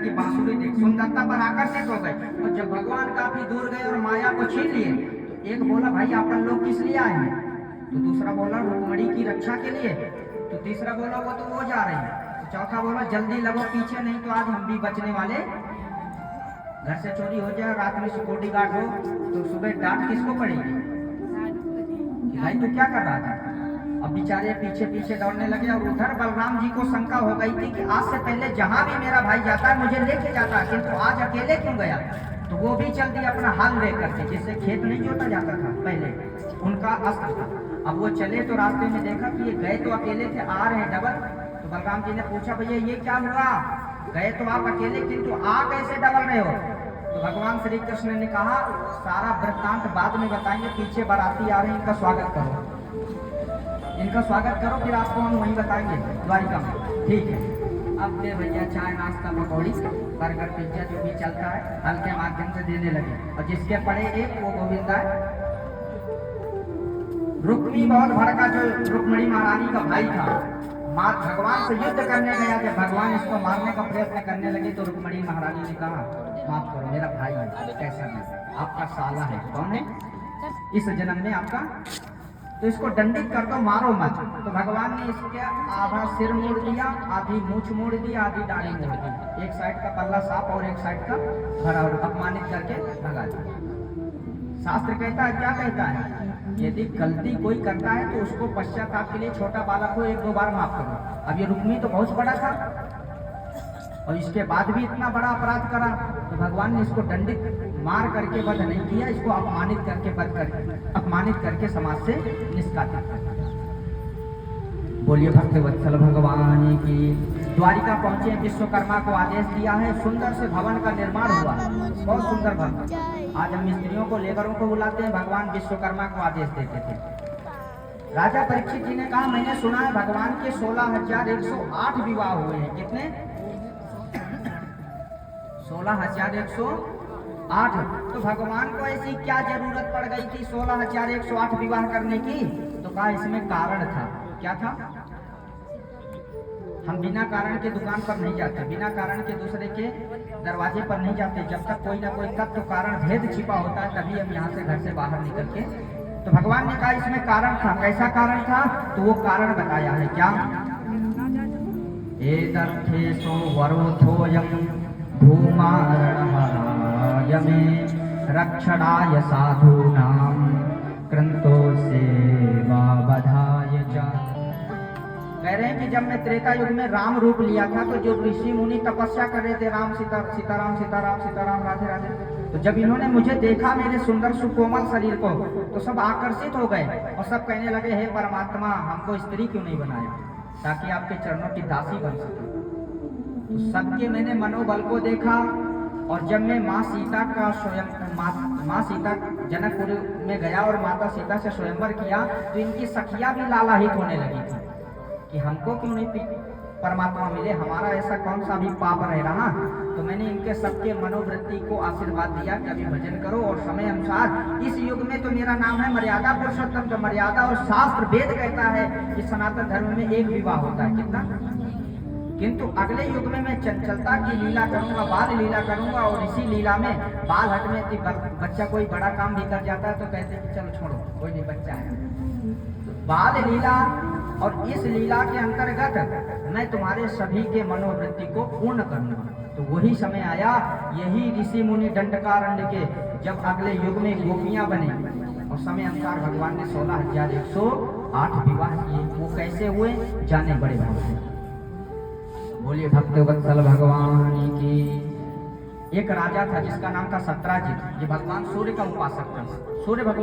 की बांसुरी देख सुंदरता पर आकर्षित हो गए। और जब भगवान काफी दूर गए और माया को छीन लिए तो एक बोला भाई अपन लोग किस लिए आए हैं, तो दूसरा बोला रुक्मणी की रक्षा के लिए, तो तीसरा बोला वो जा रही है, तो चौथा बोला जल्दी लगो पीछे नहीं तो आज हम भी बचने वाले, घर से चोरी हो जाए रात में सिक्योरिटी गार्ड हो तो सुबह डांट किसको पड़ेगी कि भाई तू क्या कर रहा था। अब बेचारे पीछे पीछे दौड़ने लगे और उधर बलराम जी को शंका हो गई थी कि आज से पहले जहां भी मेरा भाई जाता है मुझे लेके जाता है, किंतु आज अकेले क्यों गया। तो वो भी चल दिया अपना हाल लेकर के, जिससे खेत नहीं जोता जाता था पहले, उनका अस्त्र था। अब वो चले तो रास्ते में देखा कि ये गए तो अकेले थे, आ रहे डबल। तो बलराम जी ने पूछा भैया ये क्या हुआ, गए तो आप अकेले किंतु आ कैसे डबल रहे हो। तो भगवान श्री कृष्ण ने कहा सारा वृत्तांत बाद में बताएंगे, पीछे बाराती आ रहे हैं, इनका स्वागत करो, इनका स्वागत करो, फिर आपको हम वहीं बताएंगे द्वारिका में, ठीक है। अब दे भैया चाय नाश्ता पकौड़ी बर्गर पिज्जा जो भी चलता है हल्के माध्यम से देने लगे। और जिसके पड़े एक वो गोविंदा है। रुक्मी बहुत भड़का, जो रुक्मणी महारानी का भाई था, माँ भगवान से युद्ध करने गया। जब भगवान इसको मारने का प्रयत्न करने लगे तो रुक्मणी महारानी ने कहा माफ करो मेरा भाई है, कैसा नहीं आपका साला है, कौन है इस जन्म में आपका, तो इसको दंडित कर दो मारो मत। तो भगवान ने इसके आधा सिर मोड़ दिया, आधी मूछ मोड़ दी, आधी दाढ़ी मोड़ दी, एक साइड का पल्ला साफ और एक साइड का भरा, और अपमानित करके भगा दिया। शास्त्र कहता है क्या कहता है, यदि गलती कोई करता है तो उसको पश्चाताप के लिए छोटा बालक को 1-2 बार माफ करो। अब ये रुक्मी तो बहुत बड़ा था और इसके बाद भी इतना बड़ा अपराध करा, तो भगवान ने इसको दंडित मार करके वध नहीं किया, इसको अपमानित करके वध करके, अपमानित करके समाज से निष्कासित कर। बोलिए भक्तवत्सल भगवान की। द्वारिका पहुंचे, विश्वकर्मा को आदेश दिया है, सुंदर से भवन का निर्माण हुआ, बहुत सुंदर भवन। आज हम मिस्त्रियों को लेबरों को बुलाते हैं, भगवान विश्वकर्मा को आदेश देते थे। राजा परीक्षित जी ने कहा मैंने सुना है भगवान के 16,108 विवाह हुए हैं, कितने 16,108। तो भगवान को ऐसी क्या जरूरत पड़ गई थी 16,108 विवाह करने की, तो कहा इसमें कारण था। क्या था, हम बिना कारण के दुकान पर नहीं जाते, बिना कारण के दूसरे के दरवाजे पर नहीं जाते, जब तक कोई ना कोई तत्व कारण भेद छिपा होता है तभी हम यहाँ से घर से बाहर निकल के। तो भगवान ने कहा इसमें कारण था, कैसा कारण था, तो वो कारण बताया है क्या, एतर्थेषु वरोथोऽयं भूमारणहाय रक्षणाय साधूनां कृन्तो सेवावधाय च। कह रहे हैं कि जब मैं त्रेता युग में राम रूप लिया था तो जो ऋषि मुनि तपस्या कर रहे थे राम सीताराम सीताराम सीताराम राधे राधे, तो जब इन्होंने मुझे देखा मेरे सुंदर सुकोमल शरीर को तो सब आकर्षित हो गए और सब कहने लगे हे परमात्मा हमको स्त्री क्यों नहीं बनाया ताकि आपके चरणों की दासी बन सके। तो सबके मैंने मनोबल को देखा और जब मैं माँ सीता का स्वयं माँ सीता जनकपुर में गया और माता सीता से स्वयंवर किया तो इनकी सखियां भी लालायित होने लगी थी कि हमको क्यों नहीं परमात्मा मिले, हमारा ऐसा कौन सा भी पाप रह रहा। तो मैंने इनके सबके मनोवृत्ति को आशीर्वाद दिया कि अभी भजन करो और समय अनुसार इस युग में तो मेरा नाम है मर्यादा पुरुषोत्तम, तो मर्यादा और शास्त्र वेद कहता है कि सनातन धर्म में एक विवाह होता है, कितना, किंतु अगले युग में मैं चंचलता की लीला करूंगा, बाल लीला करूंगा। और इसी लीला में बाल हट में बच्चा कोई बड़ा काम भी कर जाता है तो कहते हैं चलो छोड़ो कोई नहीं बच्चा है, बाल लीला। और इस लीला के अंतर्गत मैं तुम्हारे सभी के मनोवृत्ति को पूर्ण करूंगा। तो वही समय आया, यही ऋषि मुनि दंडकारण्य के जब अगले युग में गोपियां बने और समय अनुसार भगवान ने 16,108 विवाह किए। वो कैसे हुए जाने बड़े भगवान। बोलिए भक्तवत्सल भगवान की। एक राजा था जिसका नाम था सत्राजित, ये भगवान सूर्य का उपासक था। सूर्य भगवान